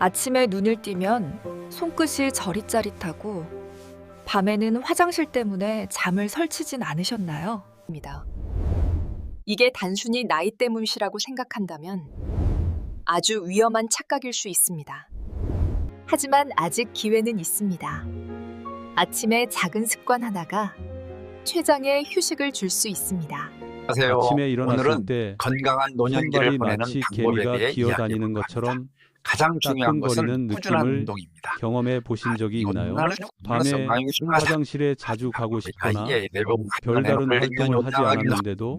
아침에 눈을 띄면 손끝이 저릿자릿하고 밤에는 화장실 때문에 잠을 설치진 않으셨나요? 입니다. 이게 단순히 나이 때문이라고 생각한다면 아주 위험한 착각일 수 있습니다. 하지만 아직 기회는 있습니다. 아침에 작은 습관 하나가 췌장에 휴식을 줄 수 있습니다. 안녕하세요. 아침에 일어났을 오늘은 때 건강한 노년기를 손발이 보내는 마치 방법에 개미가 대해 기어다니는 이야기해볼까 것처럼 합니다. 가장 중요한 것은 따끔거리는 꾸준한 느낌을 운동입니다. 경험해 보신 적이 있나요? 밤에 화장실에 자주 가고 싶거나 별다른 활동을 하지 않았는데도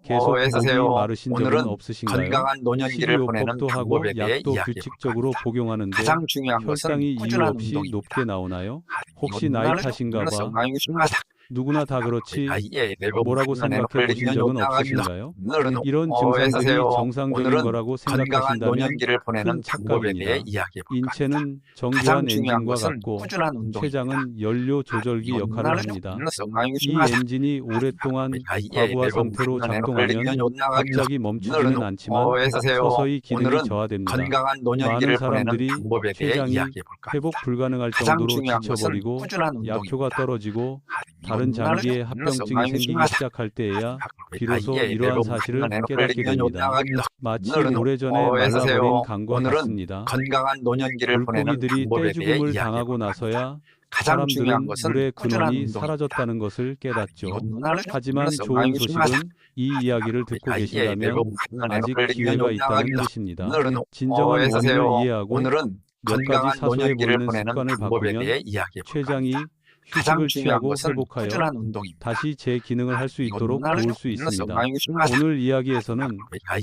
계속 목이 마르신 적은 없으신가요? 건강한 노년기를 보내는 식이요법도 하고 방법에 대해 약도 이야기해볼까 규칙적으로 합니다. 복용하는데 가장 중요한 혈당이 것은 이유 꾸준한 없이 운동입니다. 높게 나오나요? 혹시 나이 탓인가 봐 누구나 다 그렇지 뭐라고 생각해 보신 적은 없으신가요? 이런 증상들이 정상적인 거라고 생각하신다면 큰 착각입니다. 인체는 정교한 엔진과 같고 췌장은 연료 조절기 역할을 합니다. 이 엔진이 오랫동안 과부하 상태로 작동하면 갑자기 멈추지는 않지만 서서히 기능이 저하됩니다. 많은 사람들이 췌장이 회복 불가능할 정도로 지쳐버리고 약효가 떨어지고 다른 장기에 합병증이 생기기 시작할 때에야 비로소 이러한 사실을 깨닫게 됩니다. 마치 오래전에 말라버린 강과 같습니다. 물고기들이 떼죽음을 당하고 나서야 사람들은 물의 근원이 사라졌다는 것을 깨닫죠. 하지만 좋은 소식은 이 이야기를 듣고 계신다면 아직 기회가 있다는 뜻입니다. 진정한 원인을 이해하고 몇 가지 사소해 보이는 습관을 바꾸면 췌장이 휴식을 취하고 회복하여 다시 제 기능을 할 수 있도록 도울 수 있습니다. 오늘 이야기에서는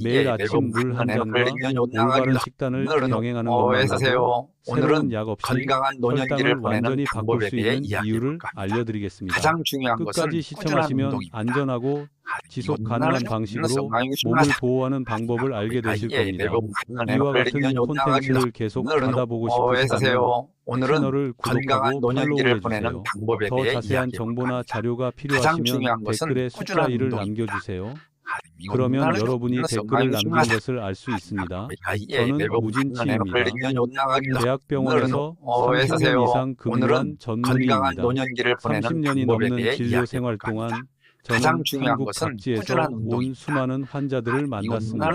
매일 아침 물 한 잔과 올바른 식단을 병행하는 것만으로도 새로운 약 없이 혈당을 완전히 바꿀 수 있는 이유를 알려드리겠습니다. 끝까지 시청하시면 안전하고 지속 가능한 방식으로 몸을 보호하는 방법을 알게 되실 겁니다. 이와 같은 콘텐츠를 계속 받아보고 싶으시다면 채널을 구독하고 팔로우해주세요. 더 자세한 정보나 자료가 필요하시면 댓글에 숫자 1을 남겨주세요. 그러면 여러분이 댓글을 남긴 것을 알 수 있습니다. 저는 우진치입니다. 대학병원에서 30년 이상 근무한 전문의입니다. 30년이 넘는 진료 생활 동안 저는 한국 각지에서 온 수많은 환자들을 만났습니다.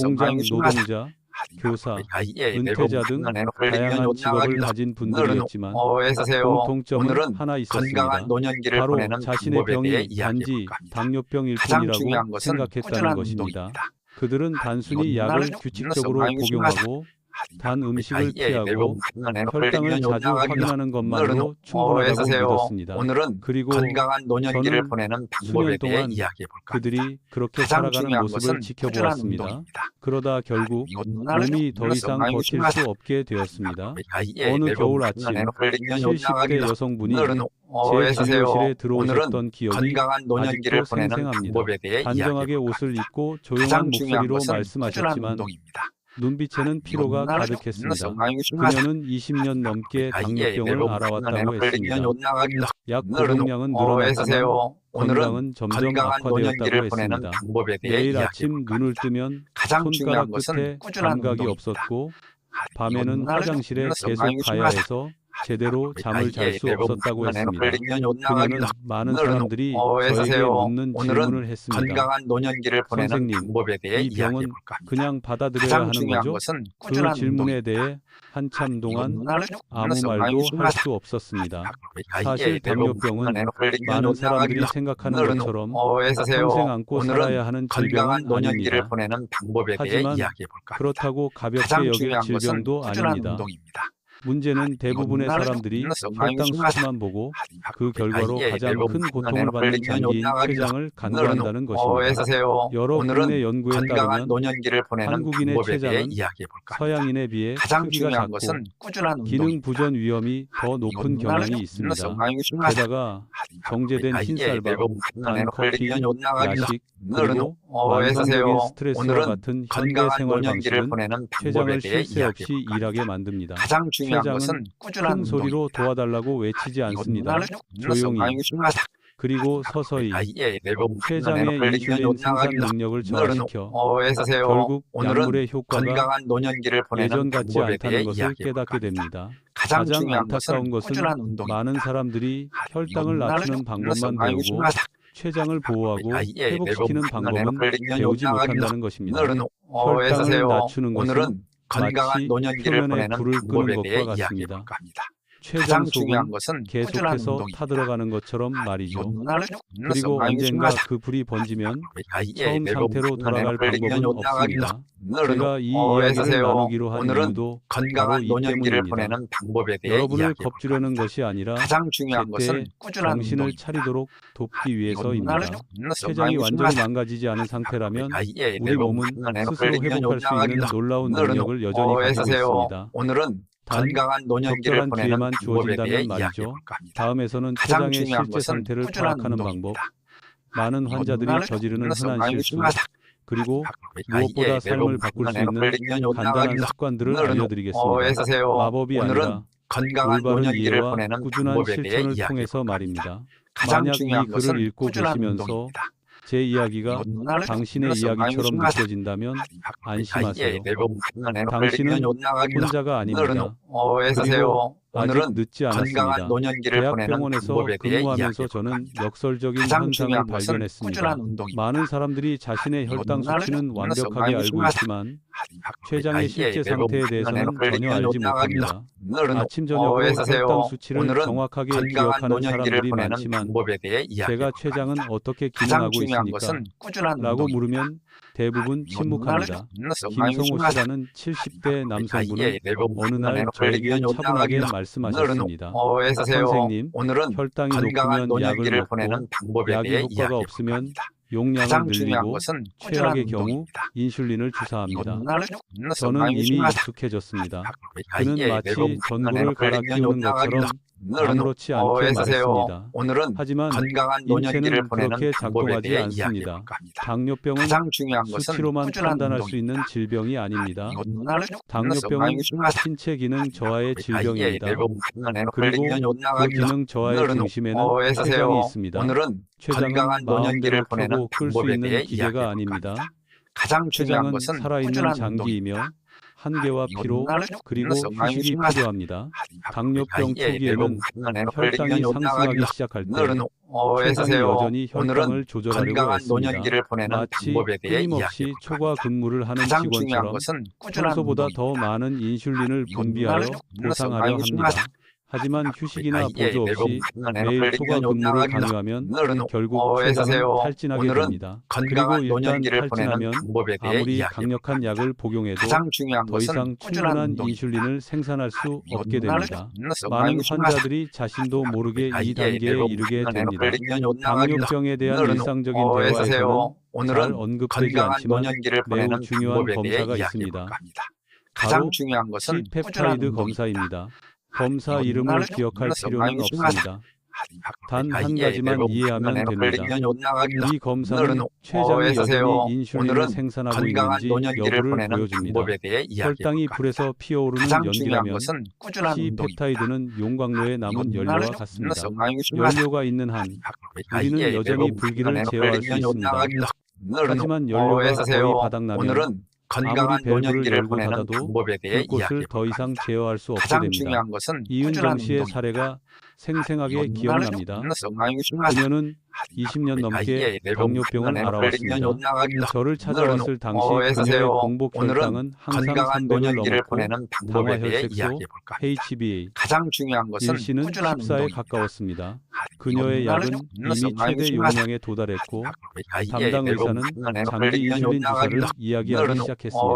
공장 노동자, 교사, 은퇴자 등 다양한 직업을 가진 분들이었지만 공통점은 하나 있었습니다. 바로 자신의 병이 단지 당뇨병일 뿐이라고 생각했다는 것입니다. 그들은 단순히 약을 규칙적으로 복용하고 단 음식을 피하고 혈당을 자주 확인하는 것만으로 충분하다고 믿었습니다. 그리고 저는 수년 동안 그들이 그렇게 살아가는 모습을 지켜보았습니다. 그러다 결국 몸이 더 이상 버틸 수 없게 되었습니다. 어느 겨울 아침 70대 여성분이 제 진료실에 들어오셨던 기억이 아직도 생생합니다. 단정하게 옷을 입고 조용한 목소리로 말씀하셨지만 눈빛에는 피로가 가득했습니다. 그녀는 20년 넘게 당뇨병을 알아왔다고 했습니다. 약 복용량은 늘어났지만 건강은 점점 악화되었다고 했습니다. 매일 아침 눈을 뜨면 손가락 끝에 감각이 없었고 밤에는 화장실에 계속 가야 해서 제대로 잠을 잘 수 없었다고 했습니다. 그녀는 많은 사람들이 저에게 묻는 질문을 했습니다. 선생님, 이 병은 그냥 받아들여야 하는 거죠? 그 질문에 대해 한참 동안 아무 말도 할 수 없었습니다. 사실 당뇨병은 많은 사람들이 생각하는 것처럼 평생 안고 살아야 하는 질병은 아닙니다. 하지만 그렇다고 가볍게 여길 질병도 아닙니다. 문제는 대부분의 사람들이 혈당 수치만 보고 그 결과로 가장 큰 고통을 받는 장기인 췌장을 간과한다는 것입니다. 여러 국내 연구에 따르면 한국인의 췌장은 서양인에 비해 크기가 작고 기능 부전 위험이 더 높은 경향이 있습니다. 게다가 정제된 흰쌀밥, 단 커피, 야식, 그리고 만성적인 스트레스와 같은 현대 생활 방식은 췌장을 쉴 새 없이 일하게 만듭니다. 췌장은 큰 소리로 도와달라고 외치지 않습니다. 조용히 그리고 서서히 췌장의 뇌는 인슐린 생산 능력을 저하시켜 하세요. 결국 오늘은 약물의 효과가 건강한 노년기를 보내는 예전 같지 방법에 않다는 대해 것을 이야기해 깨닫게 볼까 합니다. 됩니다. 가장 가장 중요한 안타까운 것은 꾸준한 운동입니다. 많은 사람들이 혈당을 낮추는 방법만 배우고 췌장을 보호하고 회복시키는 방법은 배우지 못한다는 것입니다. 혈당을 낮추는 것은 오늘은 건강한 마치 노년기를 표면에 보내는 불을 방법에 끄는 대해 것과 이야기해 같습니다. 볼까 합니다. 췌장 가장 속은 중요한 것은 꾸준한 계속해서 운동입니다. 타들어가는 것처럼 말이죠. 그리고 그리고 언젠가 그 불이 번지면 처음 상태로 돌아갈 방법은 없습니다. 제가 이 이야기를 나누기로 한 오늘은 이유도 바로 건강한 이 노년기를 때문입니다. 보내는 방법에 대해 여러분을 이야기해 볼까 겁주려는 합니다. 것이 아니라 가장 중요한 제때 것은 꾸준한 정신을 운동입니다. 차리도록 돕기 위해서입니다. 췌장이 췌장이 완전히 망가지지 않은 상태라면 우리 몸은 스스로 회복할 수 있는 놀라운 능력을 여전히 가지고 있습니다. 오늘은 단 건강한 노년기를 적절한 보내는 기회만 방법에 대해 주어진다면 말이죠. 이야기해 볼까 합니다. 다음에서는 가장 췌장의 중요한 실제 것은 상태를 꾸준한 파악하는 방법, 운동입니다. 많은 환자들이 저지르는 흔한 실수, 그리고 무엇보다 삶을 바꿀 수 있는 간단한 습관들을 알려드리겠습니다. 마법이 아니라 건강한 올바른 노년기를 이해와 보내는 꾸준한 방법에 대해 실천을 이야기해 통해서 볼까 말입니다. 합니다. 가장 만약 이 중요한 글을 것은 읽고 꾸준한 계시면서 운동입니다. 제 이야기가 당신의 이야기처럼 느껴진다면 안심하세요. 당신은 혼자가 아닙니다. 그리고 아직 늦지 않았습니다. 대학병원에서 근무하면서 저는 역설적인 현상을 발견했습니다. 많은 사람들이 자신의 혈당 수치는 완벽하게 알고 있지만 췌장의 실제 상태에 대해서는 전혀 알지 못합니다. 아침 저녁으로 혈당 수치를 정확하게 기억하는 사람들이 많지만 제가 췌장은 어떻게 기능하고 있습니까? 라고 물으면 대부분 침묵합니다. 김성호 씨라는 70대 남성분은 어느 날 저에게 차분하게 말씀하셨습니다. 선생님, 혈당이 높으면 약을 먹고 약이 효과가 없으면 용량을 늘리고 최악의 경우 인슐린을 주사합니다. 저는 이미 익숙해졌습니다. 그는 마치 전구를 갈아 끼우는 것처럼 아무렇지 않게 말했습니다. 하지만 인체는 그렇게 작동하지 않습니다. 당뇨병은 수치로만 판단할 수 있는 질병이 아닙니다. 당뇨병은 신체 기능 저하의 질병입니다. 그리고 그 기능 저하의 중심에는 췌장이 있습니다. 췌장은 마음대로 켜고 끌 수 있는 기계가 아닙니다. 췌장은 살아있는 장기이며 한계와 피로 그리고 휴식이 필요합니다. 당뇨병 초기에는 혈당이 상승하기 시작할 때 췌장이 여전히 혈당을 조절하려고 했습니다. 마치 끊임없이 초과 근무를 하는 직원처럼 평소보다 더 많은 인슐린을 분비하여 보상하려 합니다. 하지만 휴식이나 보조 없이 매일 초과 근무를 강요하면 결국 췌장은 탈진하게 됩니다. 그리고 일단 탈진하면 아무리 강력한 약을 복용해도 더 이상 충분한 인슐린을 생산할 수 없게 됩니다. 많은 환자들이 자신도 모르게 이 단계에 이르게 됩니다. 당뇨병에 대한 일상적인 대화에서는 잘 언급되지 않지만 매우 중요한 검사가 있습니다. 바로 C-펩타이드 검사입니다. 검사 이름을 기억할 필요는 없습니다. 단 한 가지만 이해하면 됩니다. 이 검사는 췌장이 여전히 인슐린을 생산하고 있는지 여부를 보여줍니다. 혈당이 불에서 피어오르는 연기라면 C-펩타이드는 용광로에 남은 연료와 같습니다. 연료가 있는 한 우리는 여전히 불길을 제어할 수 있습니다. 하지만 연료가 거의 바닥나면 아무리 밸브를 열고 닫아도 불꽃을 더 이상 제어할 수 없게 됩니다. 이은정 씨의 사례가 생생하게 기억납니다. 그녀는 20년 넘게 당뇨병을 앓아왔습니다. 저를 찾아왔을 당시 그녀의 공복 혈당은 항상 300을 넘었고 당화혈색소, HbA, 일시는 14에 가까웠습니다. 그녀의 약은 이미 최대 용량에 도달했고 담당 의사는 장기 인슐린 주사를 이야기하기 시작했습니다.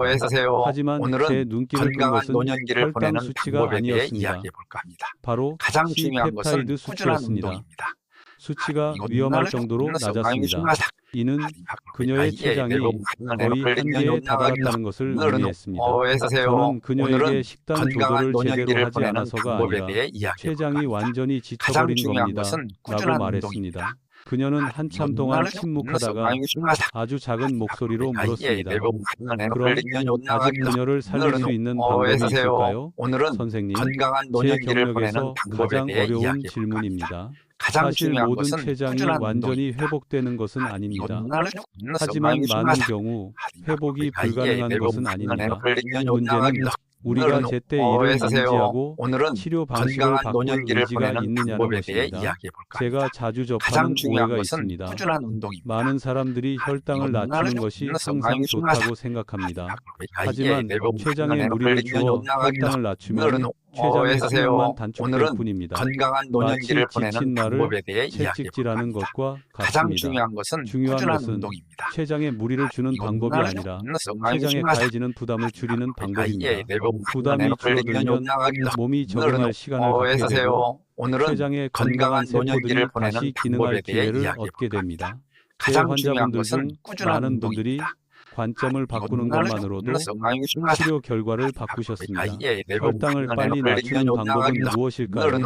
하지만 제 눈길을 끈 것은 혈당 수치가 아니었습니다. 바로 C-펩타이드 수치였습니다. 수치가 위험할 정도로 낮았습니다. 이는 그녀의 췌장이 거의 한계에 다다랐다는 것을 의미했습니다. 저는 그녀에게 식단 조절을 제대로 하지 않아서가 아니라 췌장이 완전히 지쳐버린 겁니다. 라고 말했습니다. 그녀는 한참 동안 침묵하다가 아주 작은 목소리로 물었습니다. 그럼 아직 그녀를 살릴 수 있는 방법이 있을까요? 선생님, 제 경력에서 가장 어려운 질문입니다. 가장 사실 중요한 모든 것은 췌장이 꾸준한 완전히 운동입니다. 회복되는 것은 아닙니다. 하지만 하지만 많은 경우 회복이 불가능한 것은 아닙니다. 문제는 우리가 제때 이를 인지하고 오늘은 치료 방식을 건강한 바꿀 노년기를 의지가 보내는 있느냐는 방법에 대해 것입니다. 이야기해 볼까 제가 합니다. 자주 접하는 가장 중요한 오해가 것은 있습니다. 꾸준한 운동입니다. 많은 사람들이 혈당을 낮추는 것이 항상 좋다고 생각합니다. 하지만 췌장에 무리를 주어 혈당을 낮추면 췌장의 수명만 단축될 뿐입니다. 건강한 마치 노년기를 보내는 지친 말을 방법에 대해 이야기해 볼까 채찍질하는 합니다. 것과 가장 같습니다. 중요한 것은 중요한 꾸준한 것은 운동입니다. 췌장에 무리를 주는 방법이 아니라 췌장에 가해지는 부담을 줄이는 방법입니다. 부담이 줄어들면 몸이 적응할 시간을 갖게 되고 오늘은 췌장의 건강한 세포들이 다시 기능할 기회를 얻게 됩니다. 제 가장 중요한 환자분들 중 것은 꾸준한 많은 분들이 운동입니다. 관점을 바꾸는 것만으로도 치료 결과를 바꾸셨습니다. 혈당을 빨리 낮추는 방법은 무엇일까요?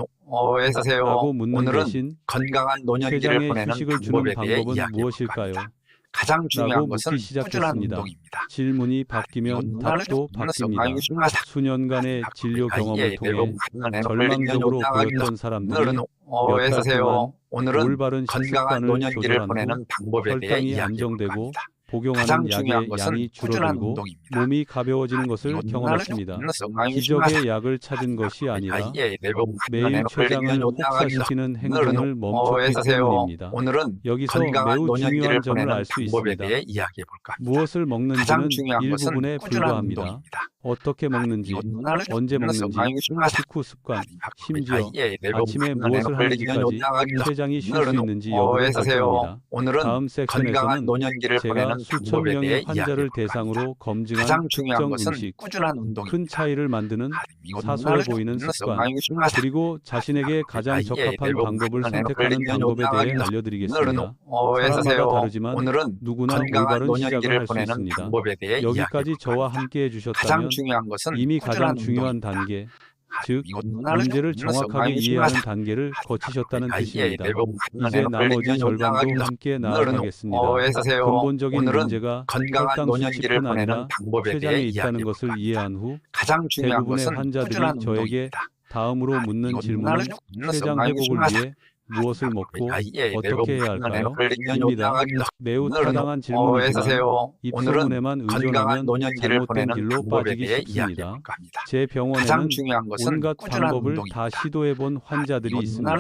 라고 묻는 대신 건강한 노년기를 췌장에 보내는 휴식을 주는 방법에 대해 방법은 이야기해 무엇일까요? 볼까 합니다. 가장 중요한 라고 것은 묻기 꾸준한 시작했습니다. 운동입니다. 질문이 바뀌면 답도 바뀝니다. 수년간의 진료 경험을 통해 절망적으로 보였던 사람들이 몇 달 동안 올바른 건강한 식습관을 노년기를 조절한 후 보내는 방법에 대해 혈당이 이야기해 볼까 안정되고 합니다. 복용하는 가장 중요한 약의 것은 양이 꾸준한 줄어들고 운동입니다. 몸이 가벼워지는 것을 경험했습니다. 기적의 약을 찾은 것이 아니라 매일 췌장을 혹사시키는 행동을 멈췄기 때문입니다. 오늘은 여기서 건강한 매우 노년기를 중요한 점을 보내는 알 수 방법에 있습니다. 대해 이야기해 볼까 합니다. 무엇을 가장 먹는지는 중요한 것은 일부분에 꾸준한 불과합니다. 운동입니다. 어떻게 먹는지, 언제 먹는지, 식후 습관, 심지어 아침에 무엇을 하는지까지 췌장이 쉴 수 있는지 여부를 결정합니다. 오늘은 다음 건강한 섹션에서는 노년기를 제가 보내는 수천 방법에 명의 대해 환자를 이야기해 볼까 대상으로 합니다. 검증한 가장 중요한 특정 것은 음식, 꾸준한 운동입니다. 큰 차이를 만드는 사소해 보이는 습관, 그리고 자신에게 가장 적합한 방법을 선택하는 방법에 대해 알려드리겠습니다. 사람마다 다르지만 누구나 올바른 시작을 할 수 있습니다. 여기까지 저와 함께 가장 해주셨다면 중요한 것은 이미 가장 꾸준한 중요한 운동입니다. 단계, 즉 문제를 정확하게 이해하는 단계를 거치셨다는 뜻입니다. 이제 나머지 절반도 함께 나아가겠습니다. 근본적인 문제가 건강한 혈당 노년기를 수치뿐 보내는 아니라 방법에 대해 췌장에 있다는 이야기해 것을 볼까 이해한 합니다. 후 가장 중요한 대부분의 것은 환자들이 꾸준한 저에게 운동입니다. 다음으로 묻는 질문은 췌장 회복을 위해 무엇을 먹고 어떻게 해야 할까요? 입니다. 매우 타당한 질문이지만 입소문에만 의존하면 잘못된 길로 빠지기 쉽습니다. 제 병원에는 가장 중요한 것은 온갖 꾸준한 방법을 운동입니다. 다 시도해본 환자들이 있습니다.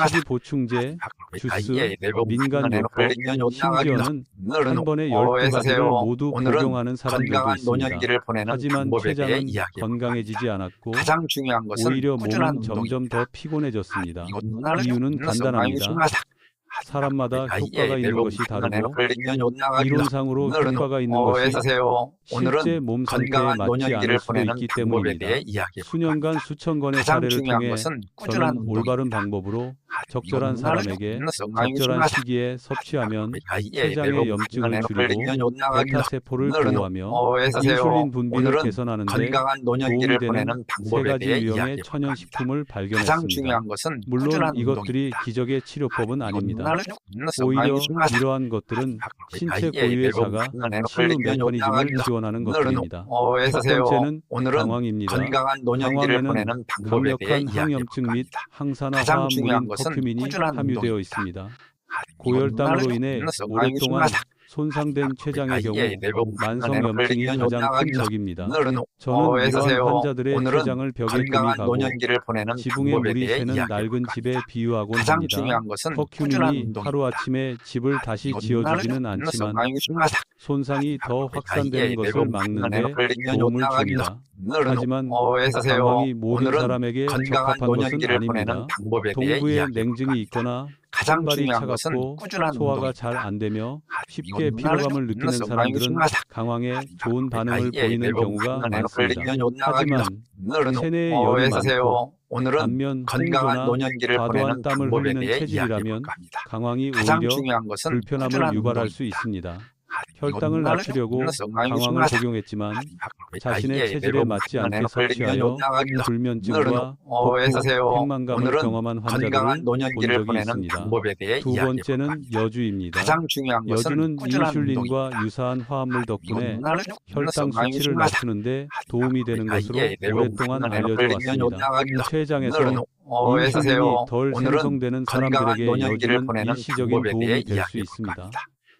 식이 보충제, 주스, 민간요법, 심지어는 한 번에 12가지를 모두 복용하는 사람들도 있습니다. 하지만 췌장은 건강해지지 않았고 가장 중요한 것은 오히려 꾸준한 몸은 점점 운동입니다. 더 피곤해졌습니다. 이유는 간단합니다. 사람마다 효과가 있는 것이 다르고 이론상으로 효과가 있는 것이 실제 몸 상태에 맞지 않을 수도 있기 때문입니다. 수년간 수천 건의 사례를 통해 저는 올바른 방법으로 적절한 사람에게 적절한 시기에 섭취하면 췌장의 염증을 줄이고 베타세포를 보호하며 인슐린 분비를 개선하는 데 도움이 되는 세 가지 유형의 천연식품을 발견했습니다. 물론 이것들이 기적의 치료법은 아닙니다. 오히려 이러한 것들은 신체 고유의 자가 치유 메커니즘을 지원하는 것들입니다. 첫 번째는 강황입니다. 강황에는 강력한 항염증 및 항산화 화합물인 커큐민이 함유되어 있습니다. 고혈당으로 인해 오랫동안 손상된 췌장의 경우 만성 염증이 가장 큰 적입니다. 저는 이러한 환자들의 췌장을 벽에 금이 가고 지붕에 물이 새는 낡은 집에 비유하곤 합니다. 커큐민이 하루아침에 집을 다시 지어주지는 않지만 손상이 더 확산되는 것을 막는 데 도움을 줍니다. 하지만 강황이 모든 사람에게 적합한 것은 아닙니다. 동부에 냉증이 있거나 손발이 차갑고 소화가 잘 안 되며 쉽게 피로감을 느끼는 사람들은 강황에 좋은 반응을 보이는 경우가 많습니다. 하지만 체내에 열이 많고 반면 홍조나 과도한 땀을 흘리는 체질이라면 강황이 오히려 불편함을 유발할 수 있습니다. 혈당을 낮추려고 방황을 복용했지만 자신의 체질에 맞지 않게 섭취하여 불면증과 복부, 팽만감을 경험한 환자들을 본 적이 있습니다. 두 번째는 여주입니다. 여주는 인슐린과 유사한 화합물 덕분에 혈당 수치를 낮추는데 도움이 되는 것으로 오랫동안 알려져 왔습니다. 췌장에서 인슐린이 덜 생성되는 사람들에게 여주는 일시적인 도움이 될 수 있습니다.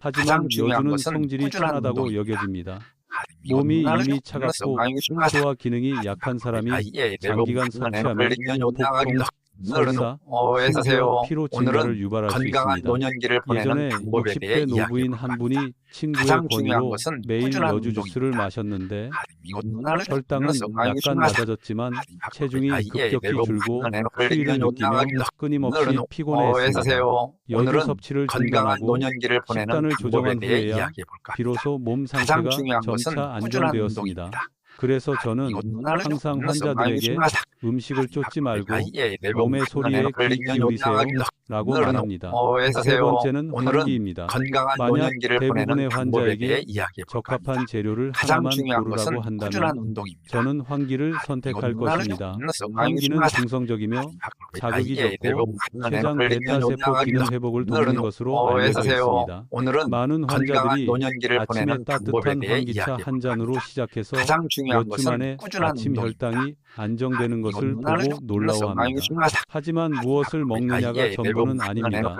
하지만 여주는 성질이 차하다고 여겨집니다. 몸이 이미 차갑고 소화 기능이 약한 사람이 장기간 섭취하면 복통, 설사, 심지어 피로 증가를 유발할 수 있습니다. 예전에 60대 노부인 한 분이 친구의 권유로 매일 여주 주스를 마셨는데 혈당은 약간 낮아졌지만 체중이 급격히 줄고 추위를 느끼며 끊임없이 피곤해했습니다. 여주 섭취를 중단하고 식단을 조정한 후에야 비로소 몸 상태가 점차 안정되었습니다. 그래서 저는 항상 환자들에게 음식을 쫓지 말고 몸의 소리에 귀 기울이세요 라고 말합니다. 세 번째는 환기입니다. 만약 대부분의 환자에게 적합한 재료를 하나만 고르라고 한다면 저는 환기를 선택할 것입니다. 환기는 중성적이며 자극이 적고 췌장 베타세포 기능 회복을 돕는 것으로 알려져 있습니다. 많은 환자들이 아침에 따뜻한 환기차 한 잔으로 시작해서 몇 주 만에 아침 혈당이 안정되는 것을 보고 놀라워합니다. 하지만 무엇을 먹느냐가 전부는 아닙니다.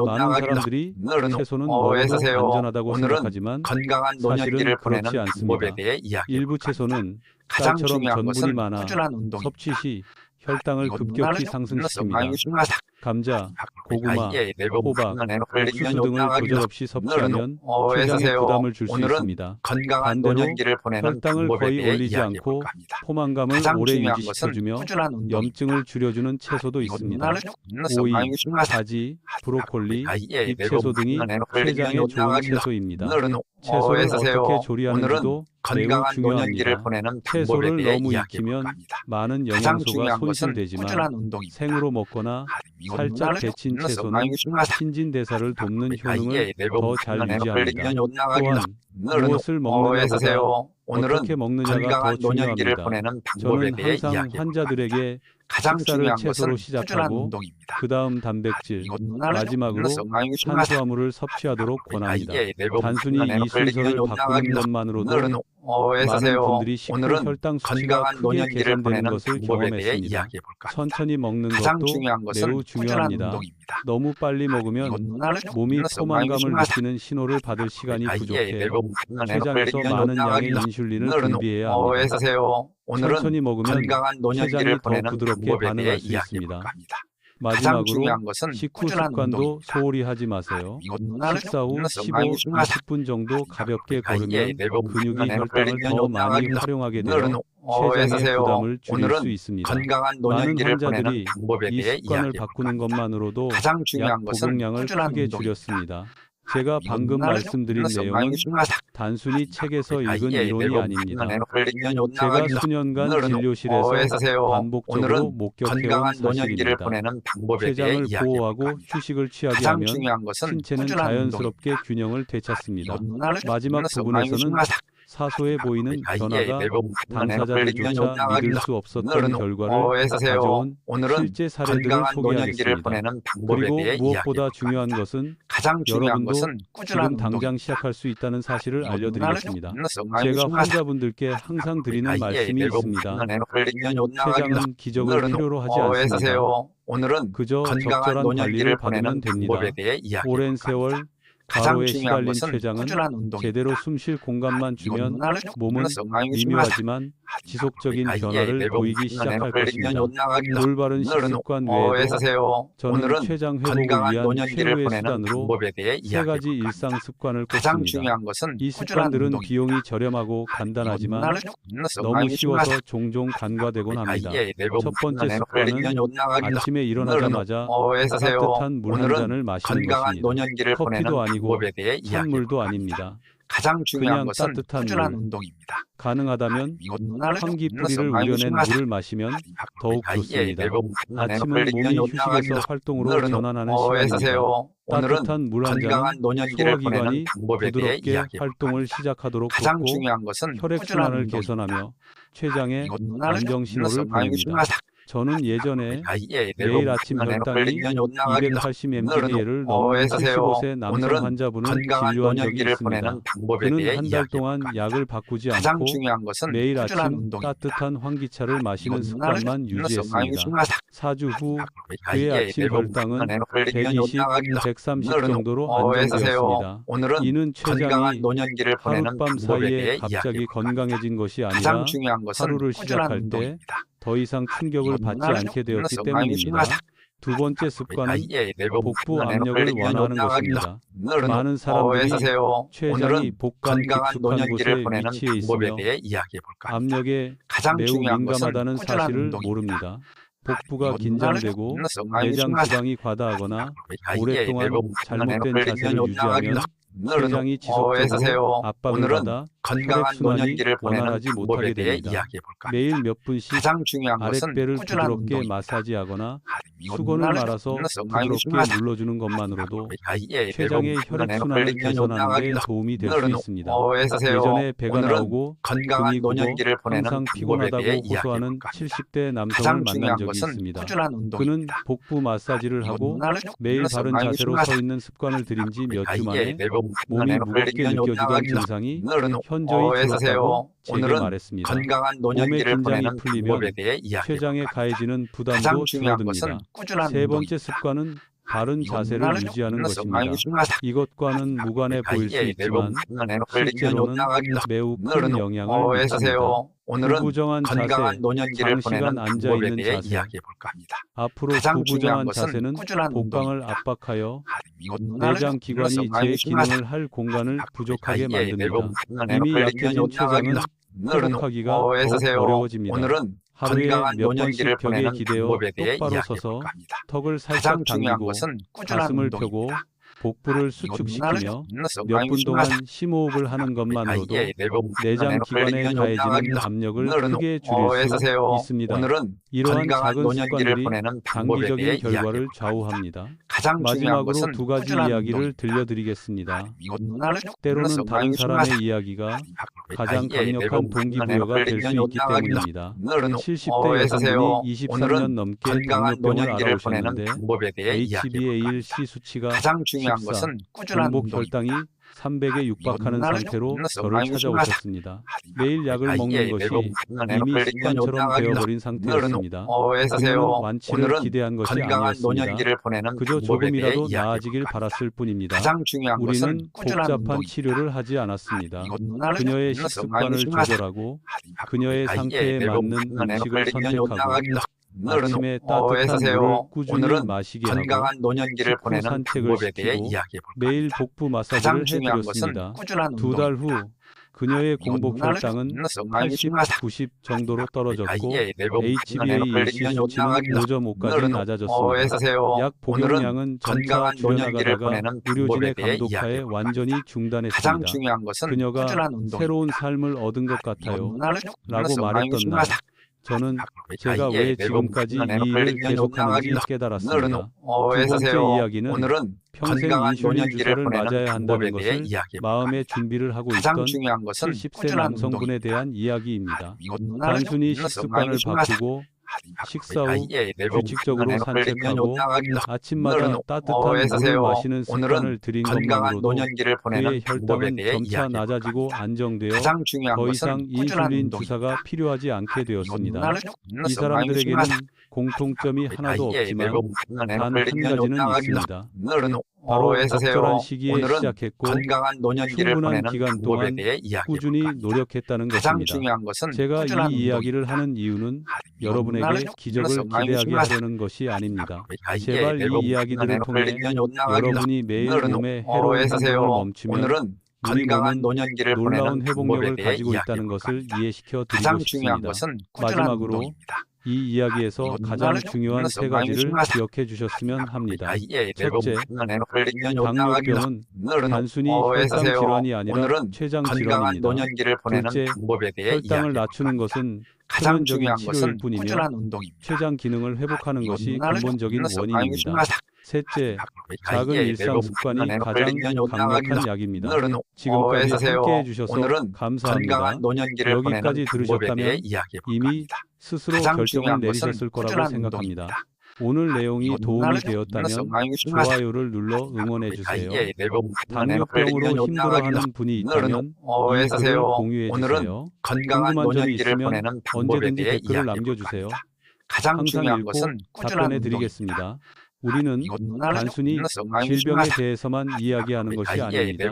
많은 사람들이 채소는 먹어도 안전하다고 생각하지만 사실은 그렇지 않습니다. 일부 채소는 쌀처럼 전분이 많아 섭취 시 혈당을 급격히 상승시킵니다. 감자, 고구마, 호박, 옥수수 등을 조절 없이 섭취하면 췌장에 부담을 줄 수 있습니다. 반대로 혈당을 거의 올리지 않고 포만감을 오래 유지시켜주며 염증을 줄여주는 채소도 있습니다. 오이, 가지, 브로콜리, 잎채소 등이 췌장에 좋은 채소입니다. 채소를 어떻게 조리하는지도 매우 중요합니다. 채소를 너무 익히면 많은 영양소가 손실되지만 생으로 먹거나 살짝 데친 채소는 신진대사를 돕는 효능을 더 잘 유지합니다. 또한 무엇을 먹느냐보다 어떻게 먹느냐가 더 중요합니다. 저는 항상 환자들에게 식사를 채소로 시작하고 그 다음 단백질, 마지막으로 탄수화물을 섭취하도록 권합니다. 단순히 이 순서를 바꾸는 것만으로도 많은 분들이 식후 혈당 수치가 크게 개선되는 것을 경험했습니다. 천천히 먹는 것도 매우 중요합니다. 너무 빨리 먹으면 몸이 포만감을 느끼는 신호를 받을 시간이 부족해 췌장에서 많은 양의 인슐린을 분비해야 합니다. 천천히 먹으면 췌장이 더 부드럽게 반응할 수 있습니다. 마지막으로 식후 습관도 소홀히 하지 마세요. 식사 후 15, 20분 정도 가볍게 걸으면 근육이 혈당을 더 많이 활용하게 되어 췌장의 부담을 줄일 수 있습니다. 많은 환자들이 이 습관을 바꾸는 것만으로도 약 복용량을 크게 줄였습니다. 제가 방금 말씀드린 내용은 단순히 책에서 읽은 이론이 아닙니다. 제가 수년간 진료실에서 반복적으로 목격해온 사실입니다. 췌장을 보호하고 휴식을 취하게 하면 신체는 자연스럽게 균형을 되찾습니다. 마지막 부분에서는 사소해 보이는 변화가 당사자들조차 믿을 수 없었던 결과를 가져온 실제 사례들을 소개하겠습니다. 그리고 무엇보다 중요한 것은 여러분도 지금 당장 시작할 수 있다는 사실을 알려드리겠습니다. 제가 환자분들께 항상 드리는 말씀이 있습니다. 췌장은 기적을 필요로 하지 않습니다. 그저 적절한 관리를 받으면 됩니다. 오랜 세월 과로에 시달린 췌장은 제대로 숨 쉴 공간만 주면 몸은 미묘하지만 지속적인 변화를 보이기 시작할 것입니다. 올바른 식습관 외에도 저는 췌장 회복을 위한 최후의 수단으로 세 가지 일상 습관을 꼽습니다. 이 습관들은 비용이 저렴하고 간단하지만 너무 쉬워서 종종 간과되곤 합니다. 첫 번째 습관은 아침에 일어나자마자 따뜻한 물 한 잔을 마시는 것입니다. 커피도 아니고 찬물도 아닙니다. 가장 중요한 그냥 것은 따뜻한 꾸준한 물. 운동입니다. 가능하다면 환기 뿌리를 우려낸 물을 마시면 더욱 좋습니다. 아침은 몸이 휴식에서 활동으로 전환하는 시간입니다. 따뜻한 물 한 잔은 소화기관이 부드럽게 활동을 시작하도록 가장 돕고 중요한 것은 혈액순환을 개선하며 췌장에 안정 신호를 보냅니다. 저는 예전에 매일 아침 혈당이 280mg/ml를 넘는 75세 남성 환자분을 진료한 적이 있습니다. 그는 한 달 동안 약을 바꾸지 가장 않고 중요한 것은 매일 꾸준한 아침 운동입니다. 따뜻한 환기차를 마시는 습관만 유지했습니다. 4주 후 그의 아침 혈당은 120, 130 정도로 안정되었습니다. 이는 췌장이 하룻밤 사이에 갑자기 건강해진 것이 가장 아니라 중요한 것은 하루를 꾸준한 시작할 때 운동입니다. 더 이상 충격을 받지 않게 되었기 때문입니다. 두 번째 습관은 복부 압력을 완화하는 것입니다. 많은 사람들이 췌장이 복간 깊숙한 곳에 위치해 있으며 압력에 매우 민감하다는 사실을 모릅니다. 복부가 긴장되고 내장 지방이 과다하거나 오랫동안 잘못된 자세를 유지하면 췌장이 지속적으로 압박을 받아 혈액순환이 원활하지 못하게 됩니다. 매일 몇 분씩 아랫배를 부드럽게 마사지하거나 수건을 말아서 부드럽게 눌러주는 것만으로도 췌장의 혈액순환을 개선하는 데 도움이 될 수 있습니다. 예전에 배가 나오고 금이 고고 항상 피곤하다고 호소하는 70대 남성을 만난 적이 있습니다. 그는 복부 마사지를 하고 매일 바른 자세로 서 있는 습관을 들인 지 몇 주 만에 몸이 무겁게 느껴지던 증상이 현저히 줄었다고 제게 말했습니다. 몸의 긴장이 풀리면 췌장에 가해지는 부담도 줄어듭니다. 세 번째 습관은 바른 자세를 유지하는 것입니다. 이것과는 무관해 보일 수 있지만 실제로는 매우 큰 영향을 미칩니다. 구부정한 자세, 장시간 앉아있는 자세. 앞으로 구부정한 자세는 복강을 압박하여 내장 기관이 제 기능을 할 공간을 부족하게 만듭니다. 이미 약해진 췌장은 회복하기가 더욱 어려워집니다. 하루에 몇 번씩 벽에 기대어 똑바로 서서 턱을 살짝 당기고 가슴을 펴고 복부를 수축시키며 몇 분 동안 심호흡을 하는 것만으로도 내장 기관에 가해지는 압력을 크게 줄일 수 있습니다. 이러한 작은 습관들이 장기적인 결과를 좌우합니다. 마지막으로 두 가지 이야기를 들려드리겠습니다. 때로는 다른 사람의 이야기가 가장 강력한 동기부여가 될 수 있기 때문입니다. 70대 여성분이 23년 넘게 당뇨병을 앓아오셨는데 HbA1c 수치가 14, 공복 혈당이 300에 육박하는 상태로 저를 찾아오셨습니다. 매일 약을 먹는 것이 이미 습관처럼 되어버린 상태였습니다. 그녀는 완치를 기대한 것이 아니었습니다. 그저 조금이라도 나아지길 바랐을 뿐입니다. 우리는 복잡한 치료를 하지 않았습니다. 그녀의 식습관을 조절하고 그녀의 상태에 맞는 음식을 선택하고 아침에 따뜻한 물을 꾸준히 마시게 하고 식후 산책을 시키고 매일 복부 마사지를 해드렸습니다. 2달 후 그녀의 공복 혈당은 80, 90 정도로 떨어졌고 HbA1c 수치는 5.5까지 낮아졌습니다. 약 복용량은 점차 줄여나가다가 의료진의 감독하에 완전히 중단했습니다. 그녀가 새로운 삶을 얻은 것 같아요 라고 말했던 날 저는 제가 왜 지금까지 이 일을 계속하는지 깨달았습니다. 두 번째 이야기는 평생 인슐린 주사를 맞아야 한다는 것을 마음의 준비를 하고 있던 70세 남성분에 대한 이야기입니다. 단순히 식습관을 바꾸고 식사 후 규칙적으로 산책하고 아침마다 따뜻한 물을 마시는 습관을 들인 것만으로도 그의 혈당은 점차 낮아지고 안정되어 더 이상 인슐린 주사가 필요하지 않게 되었습니다. 이 사람들에게는 공통점이 하나도 없지만 단 한 가지는 있습니다. 바로 적절한 시기에 시작했고 충분한 기간 동안 꾸준히 노력했다는 것입니다. 제가 이 이야기를 하는 이유는 여러분에게 기적을 기대하게 하려는 것이 아닙니다. 제발 이 이야기들을 통해 여러분이 매일 몸에 해로운 행동을 멈추면 우리 몸은 놀라운 회복력을 가지고 있다는 것을 이해시켜 드리고 싶습니다. 마지막으로 이 이야기에서 가장 중요한 세 가지를 기억해 주셨으면 합니다. 첫째, 당뇨병은 단순히 혈당 질환이 아니라 췌장 질환입니다. 둘째, 혈당을 낮추는 것은 가장 표면적인 중요한 것은 치료일 뿐이며 꾸준한 운동입니다. 췌장 기능을 회복하는 것이 근본적인 원인입니다. 셋째, 작은 예, 일상 습관이 가장 강력한 약입니다. 지금까지 하세요. 함께해 주셔서 오늘은 감사합니다. 건강한 노년기를 여기까지 보내는 들으셨다면 방법에 대해 이야기해 볼 이미 겁니다. 스스로 가장 결정을 중요한 것은 내리셨을 거라고 꾸준한 생각합니다. 운동입니다. 오늘 내용이 도움이 되었다면 좋아요. 좋아요를 눌러 응원해 주세요. 예, 당뇨병으로 힘들어하는 분이 있다면 이 글을 공유해 주세요. 건강한 궁금한 점이 노년기를 있으면 보내는 방법에 언제든지 대해 댓글을 이야기해 볼 남겨주세요. 겁니다. 가장 항상 중요한 읽고 것은 꾸준한 답변해 운동입니다. 드리겠습니다. 우리는 단순히 질병에 대해서만 이야기하는 것이 아닙니다.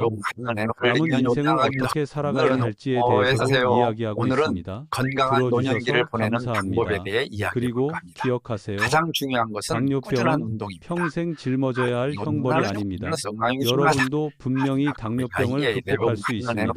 남은 인생을 어떻게 살아가야 할지에 대해서도 이야기하고 있습니다. 건강한 노년기를 들어주셔서 보내는 감사합니다. 방법에 대해 이야기해 그리고 볼 겁니다. 기억하세요. 가장 중요한 것은 꾸준한 당뇨병은 운동입니다. 평생 짊어져야 할 형벌이 아닙니다. 여러분도 분명히 당뇨병을 극복할 수 있습니다.